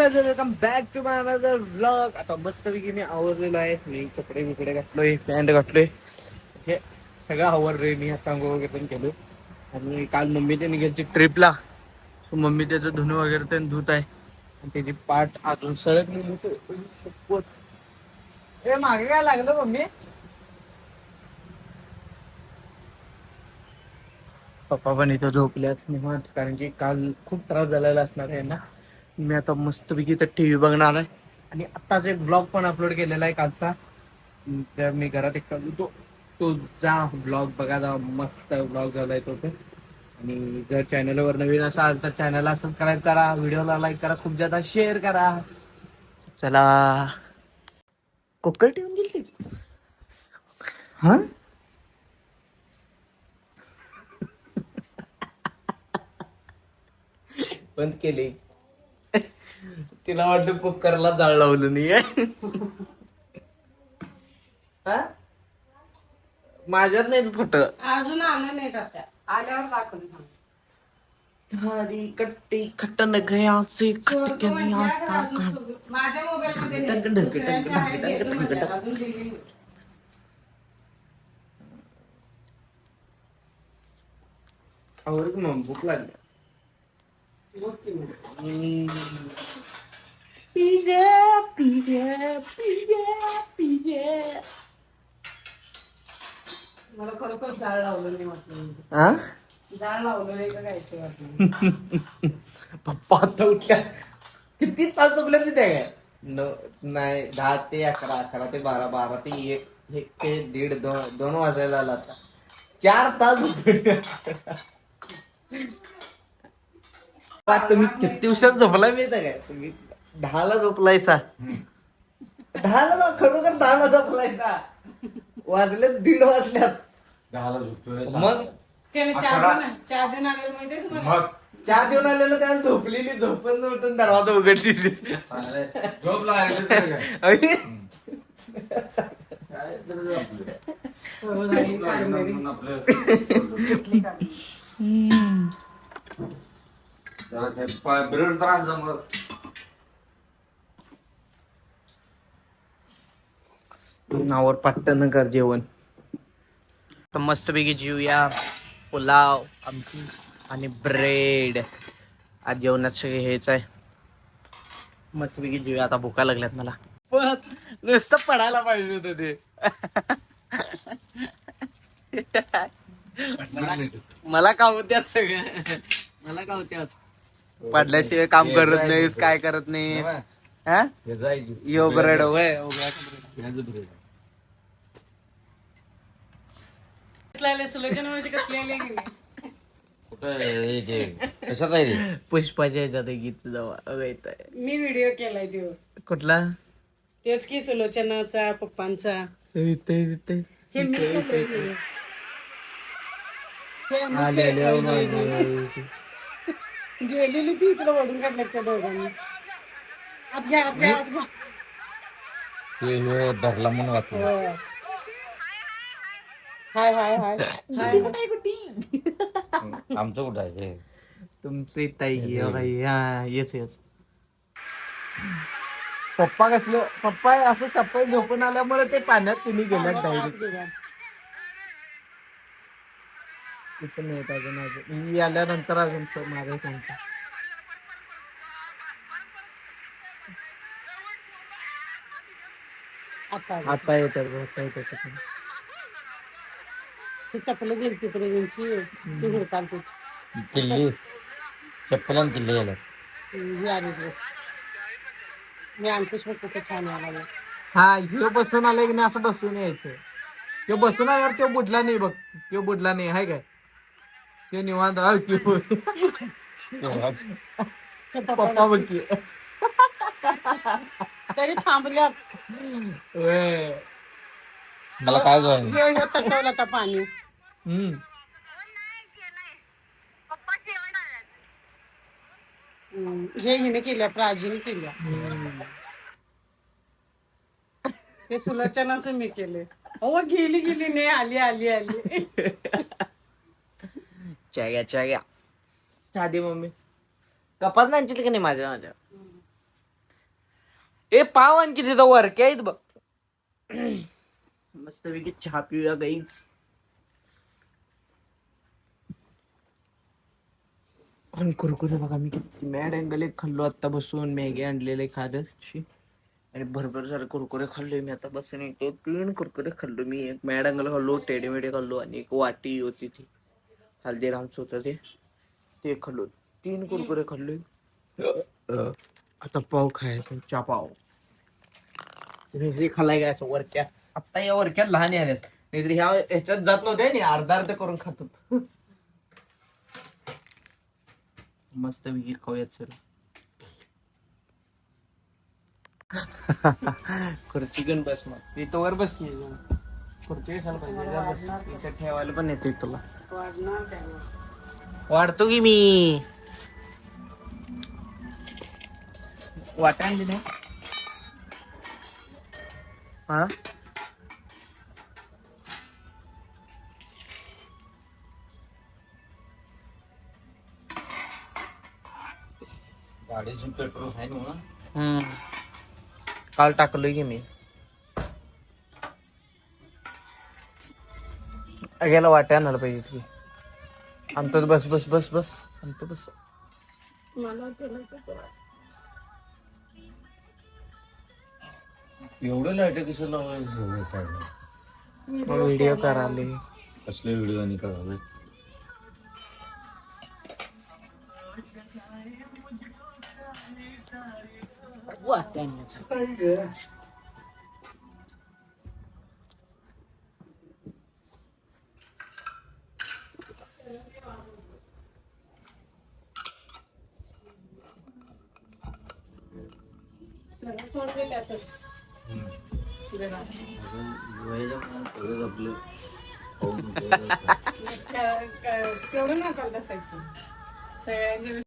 Welcome back to my another vlog. आता मस्तपैकी मी आवरलेलो आहे. मी कपडे बिकडे घातलोय, पॅन्ट घातलोय, हे सगळं आवरलोय. मी आता अंघोळ वगैरे पण केलो. आणि काल मम्मी त्याने गेली ट्रिपला, सो मम्मी त्याचं धुणं वगैरे ते धुत आहे. आणि त्याची पाठ अजून सळत नाही. हे मागे काय लागलं मम्मी? पप्पा पण इथं झोपल्यात निवांत, कारण की काल खूप त्रास झालेला असणार आहे ना. मी आता मस्तपैकी इथं टीव्ही बघणार आहे. आणि आत्ताच एक व्लॉग पण अपलोड केलेला आहे कालचा. तर मी घरात एकटा होतो, तो जा व्लॉग बघा, जा मस्त व्लॉग झालाय तो पण. आणि जर चॅनलवर नवीन असाल तर चॅनलला सबस्क्राईब करा, व्हिडिओला लाईक करा, खूप जादा शेअर करा. चला, कुकर ठेवून गेली हा. बंद केली. तिला वाटलं कुकरला जाळ लावलं नाही. माझ्यात नाही फट अजून आलं नाही का त्या आल्यावर दाखवली. हरी कट्टी खटन गया से खट गया था माझ्या मोबाईल मध्ये डंग नाही, डंग दुसऱ्यांच्या डंग आहे, डंग देतो डंग म्हणते, डंग. अजून दिली नाही. आवडत मग भूक लागली. बघ की मग. Pizza pizza pizza pizza. मला खरोखर जाळ लावलं नाही वाटलं. हा जाळ लावलं नाही का काय ते वाटलं. पप्पा आता उठल्या. किती तास झोपल्या तिथे काय? नाही 10 ते 11, 11 ते 12, 12 ते 1, 1 ते 1:30, 2 वाजायला आला आता. 4 तास झोपले. तुम्ही किती उशीर झोपलाय माहिती काय? तुम्ही 10ला झोपलायसा. 10ला खरोखर 10ला झोपलायसा. वाजले 1:30 वाजल्यात. 10ला झोपतोय. मग त्याने चहा देऊन आलेलं माहितीये तुम्हाला? मग चहा देऊन आलेलो, त्याला झोपलेली, झोपून उठून दरवाजा उघडलेली. झोप लागली तर काय? अरे, काय तर आपलं. हो, झाली झोप लागली काढलेली. म्हणून आपलं कुठली काढली? जरा ते पाय ब्रेड तर आण जा मग. नावावर पट्टन कर जेवण. तर मस्तपैकी जेवूया. पुलाव, आमटी आणि ब्रेड. आज जेवणात सगळे हेच आहे. मस्तपैकी जेवूया. आता भुका लागल्यात मला. पण नुसतं पडायला पाहिजे होतं ते. मला कावत्यात सगळं. मला कावत्यात. पडल्याशिवाय काम करत नाहीस, काय करत नाहीस. हा हे जाय की. यो ब्रेड होय. ह्याचं ब्रेड. कसले आले सुलोचना मावशी, कसले आले की नाही? कुठं हे ते कशात आहे रे? पुष्पाच्या ह्याच्यात गीत जवळ मी व्हिडिओ केलाय तो. कुठला? तेच की सुलोचनाचा, पप्पांचा. हे मी केलंय video. हे मी केलंय. गेलेली ती तुला ओढून काढल्यात त्या दोघांनी. आत घ्या, आत घ्या, आत घ्या. ते धरला म्हणून वाचलं. हो. हाय हाय हाय हाय. आमचं कुठं आहे हे? तुमचे ताई येच येच. पप्पा कसलं, पप्पा असं सफाई झोपून आल्यामुळे ते पाण्यात तुम्ही गेल्यात डायरेक्ट. तिथं नाही अजून मी आल्यानंतर अजून माझं सांगतो. आता येतात आता येतात. ती चपल गेली तिकडे त्यांची ती हुडकाल ती किल्ली चप्पल आणि किल्ली गेल्या. ही आली ती. मी अंकुश बघ कुठे छान आला. हा ह्यो बसून आलाय की नाही असं बसून यायचं. तो बसून आल्यावर तो बुडला नाही बघ. तो बुडला नाही हाय काय? तो निवांत पप्पा बघ की. तरी थांबल्यात. मला काय जाईल? तटवलं आता पाणी. हे हिने केल्या, प्राचीने केल्या. ते सुलोचनाच मी केले. अहो गेली गेली नाही, आली आली आली. चहा घ्या. चहा दे मम्मी. कपात नाही आणशील की नाही माझ्या. ए पाव आणखी तिथं वरके आहेत बघ. मस्त पैकी चहा पिऊया गाईच. आणि कुरकुरे बघा मी किती मॅड अँगल एक खाल्लो आता बसून. मॅगी आणलेले खादशी आणि भरभर सारे कुरकुरे खाल्ले मी आता बसून. इथे 3 कुरकुरे खाल्लो मी. एक मॅड अँगल खाल्लो, टेडी मेडी खाल्लो आणि एक वाटी होती ती हल्दीरामच होतं ते खाल्लो. 3 कुरकुरे खाल्ले. आता पाव खायचा, चहा पाव. तुम्ही हे खाल्लाय काय असं वरक्या? आता या वरक्या लहान आल्यात, नाहीतर ह्या ह्याच्यात जात नव्हत्या नाही, अर्धा अर्ध करून खात होत. मस्त पैकी खाऊयात सर. खुर्ची घेऊन बस मग इथं वर बस की. खुर्ची कशाला पाहिजे? जा बस. इथं ठेवायला पण येते तुला. वाढणार काय मग? वाढतो की मी. वाटा आणली नाही हा. गाडीचं पेट्रोल आहे ना. काल टाकलोय की मी. गेला वाट्या आणायला पाहिजे तुझी. आमचं बस बस बस बस आमचं बस. मला तेलाचंच वाटतं. एवढं लाईट कसं लावायचं काय? व्हिडिओ कराले. कसले व्हिडिओ आणि करावे? वाट्या आणायचं. सगळं सोडले त्यातच. आपलं केवढं ना चालत असायचं सगळ्यांचे